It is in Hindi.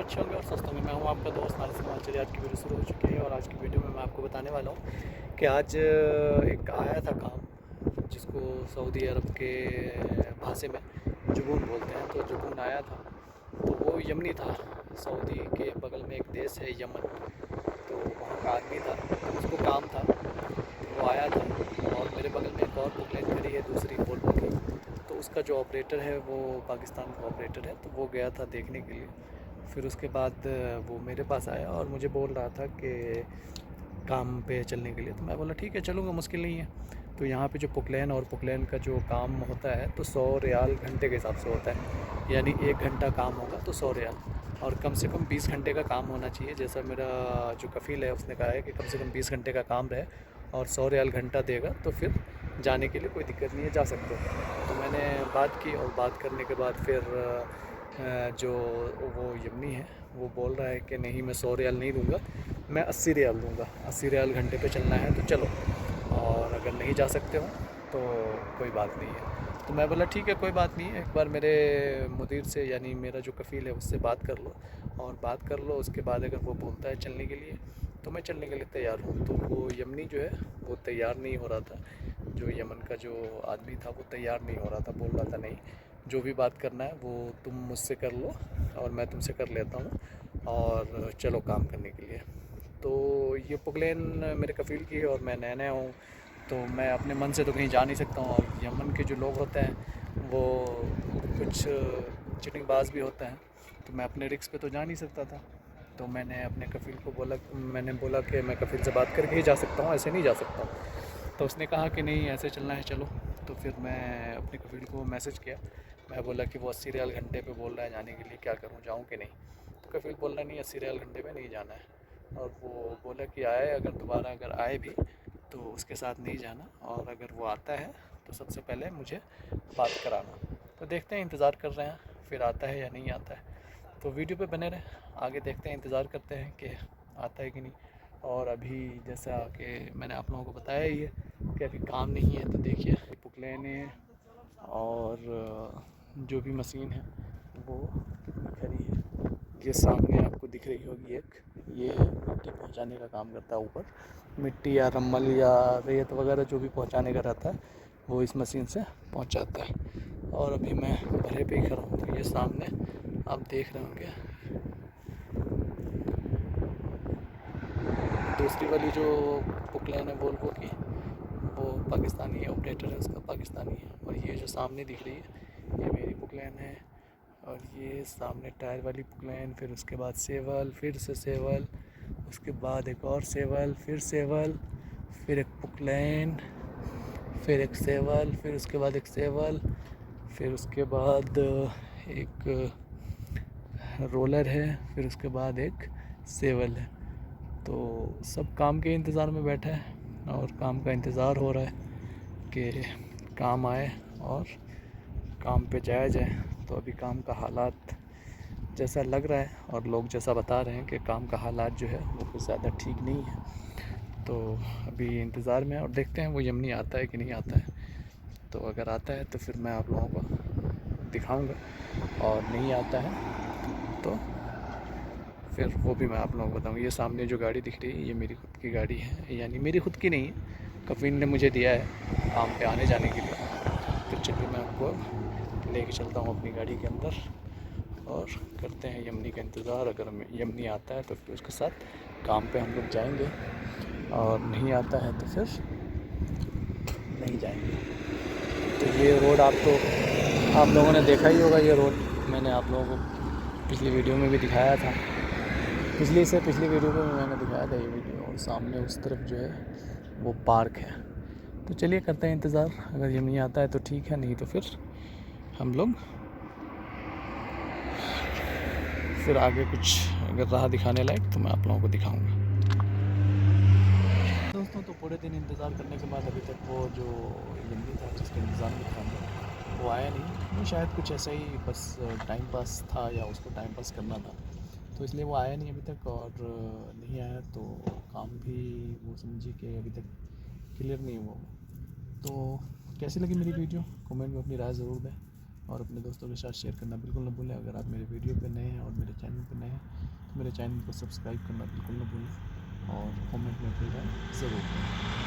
अच्छे होंगे और स्वस्थ होंगे। मैं हूं आपका दोस्त नारिस कमाल। चलिए आज की वीडियो शुरू हो चुकी है और आज की वीडियो में मैं आपको बताने वाला हूं कि आज एक आया था काम जिसको सऊदी अरब के भाषा में जुगून बोलते हैं। तो जुगून आया था तो वो यमनी था। सऊदी के बगल में एक देश है यमन, तो वहाँ का आदमी था, तो उसको काम था, तो वो आया था। और मेरे बगल में एक और बुकलेन खड़ी है दूसरी वोल्वो की, तो उसका जो ऑपरेटर है वो पाकिस्तान का ऑपरेटर है, तो वो गया था देखने के लिए। फिर उसके बाद वो मेरे पास आया और मुझे बोल रहा था कि काम पे चलने के लिए, तो मैं बोला ठीक है चलूँगा, मुश्किल नहीं है। तो यहाँ पे जो पुकलैन और पुकलैन का जो काम होता है तो 100 रियाल घंटे के हिसाब से होता है, यानी 1 घंटा काम होगा तो 100 रियाल, और कम से कम 20 घंटे का काम होना चाहिए। जैसा मेरा जो कफ़ील है उसने कहा है कि कम से कम 20 घंटे का काम रहे और 100 रियाल घंटा देगा तो फिर जाने के लिए कोई दिक्कत नहीं है, जा सकते हो। तो मैंने बात की और बात करने के बाद फिर जो वो यमनी है वो बोल रहा है कि नहीं मैं 100 रियाल नहीं दूंगा, मैं 80 रियाल दूंगा। 80 रियाल घंटे पे चलना है तो चलो, और अगर नहीं जा सकते हो तो कोई बात नहीं है। तो मैं बोला ठीक है कोई बात नहीं है, एक बार मेरे मुदीर से यानी मेरा जो कफ़ील है उससे बात कर लो, और बात कर लो उसके बाद अगर वो बोलता है चलने के लिए तो मैं चलने के लिए तैयार हूँ। तो वो यमनी जो है वो तैयार नहीं हो रहा था, जो यमन का जो आदमी था वो तैयार नहीं हो रहा था, बोल रहा था नहीं जो भी बात करना है वो तुम मुझसे कर लो और मैं तुमसे कर लेता हूँ और चलो काम करने के लिए। तो ये पुकलेन मेरे कफ़ील की है और मैं नया नया हूँ, तो मैं अपने मन से तो कहीं जा नहीं सकता हूँ। और यमन के जो लोग होते हैं वो कुछ चिटिंगबाज भी होते हैं, तो मैं अपने रिस्क पे तो जा नहीं सकता था। तो मैंने अपने कफ़ील को बोला, मैंने बोला कि मैं कफ़ील से बात करके ही जा सकता हूँ, ऐसे नहीं जा सकता हूँ। तो उसने कहा कि नहीं ऐसे चलना है चलो। तो फिर मैं अपने कफ़ील को मैसेज किया, मैं बोला कि वो 80 रियाल घंटे पे बोल रहा है जाने के लिए, क्या करूँ जाऊँ कि नहीं। तो कफ़ील बोल रहा नहीं 80 रियाल घंटे पे नहीं जाना है, और वो बोला कि आए अगर दोबारा अगर आए भी तो उसके साथ नहीं जाना, और अगर वो आता है तो सबसे पहले मुझे बात कराना। तो देखते हैं, इंतज़ार कर रहे हैं फिर आता है या नहीं आता है। तो वीडियो पे बने रहें, आगे देखते हैं, इंतज़ार करते हैं कि आता है कि नहीं। और अभी जैसा कि मैंने आप लोगों को बताया ही है कि अभी काम नहीं है, तो देखिए पुकलेने और जो भी मशीन है वो कितनी खरी है। ये सामने आपको दिख रही होगी एक, ये मिट्टी पहुंचाने का काम करता है ऊपर, मिट्टी या रम्मल या रेत वगैरह जो भी पहुंचाने का रहता है वो इस मशीन से पहुंचाता है। और अभी मैं भरे पे ही खड़ा हूँ, तो ये सामने आप देख रहे होंगे दूसरी वाली जो पुकलैन है वोल्वो की, वो पाकिस्तानी है, ऑपरेटर है उसका पाकिस्तानी है। और ये जो सामने दिख रही है ये मेरी पुकलैन है, और ये सामने टायर वाली पुकलैन, फिर उसके बाद सेवल, फिर से सेवल, उसके बाद एक और सेवल, फिर सेवल, फिर एक पुकलैन, फिर एक सेवल, फिर उसके बाद एक सेवल, फिर उसके बाद एक रोलर है, फिर उसके बाद एक सेवल है। तो सब काम के इंतज़ार में बैठा है और काम का इंतज़ार हो रहा है कि काम आए और काम पे जाया जाए। तो अभी काम का हालात जैसा लग रहा है और लोग जैसा बता रहे हैं कि काम का हालात जो है वो कुछ ज़्यादा ठीक नहीं है। तो अभी इंतज़ार में है और देखते हैं वो यमनी आता है कि नहीं आता है। तो अगर आता है तो फिर मैं आप लोगों को दिखाऊंगा, और नहीं आता है तो फिर वो भी मैं आप लोगों को बताऊंगा। ये सामने जो गाड़ी दिख रही है ये मेरी खुद की गाड़ी है, यानी मेरी खुद की नहीं है, कफ़ील ने मुझे दिया है काम पे आने जाने के लिए। तो चलिए मैं आपको लेके चलता हूँ अपनी गाड़ी के अंदर और करते हैं यमनी का इंतज़ार। अगर यमनी आता है तो फिर उसके साथ काम पे हम लोग जाएंगे, और नहीं आता है तो फिर नहीं जाएंगे। तो ये रोड आप लोगों ने देखा ही होगा, ये रोड मैंने आप लोगों को पिछली वीडियो में भी दिखाया था, पिछली वीडियो में भी मैंने दिखाया था ये वीडियो। और सामने उस तरफ जो है वो पार्क है। तो चलिए करते हैं इंतज़ार, अगर यमनी आता है तो ठीक है, नहीं तो फिर हम लोग फिर आगे कुछ अगर राह दिखाने लायक तो मैं आप लोगों को दिखाऊंगा। दोस्तों तो पूरे दिन इंतज़ार करने के बाद अभी तक वो जो यमनी था जिसका इंतज़ार में था मैं, वो आया नहीं। वो शायद कुछ ऐसा ही बस टाइम पास था या उसको टाइम पास करना था, तो इसलिए वो आया नहीं अभी तक। और नहीं आया तो काम भी वो समझिए कि अभी तक क्लियर नहीं हुआ। तो कैसी लगी मेरी वीडियो कमेंट में अपनी राय ज़रूर दें, और अपने दोस्तों के साथ शेयर करना बिल्कुल ना भूलें। अगर आप मेरे वीडियो पे नए हैं और मेरे चैनल पे नए हैं मेरे चैनल को सब्सक्राइब करना बिल्कुल ना भूलें और कमेंट में अपनी राय ज़रूर करें।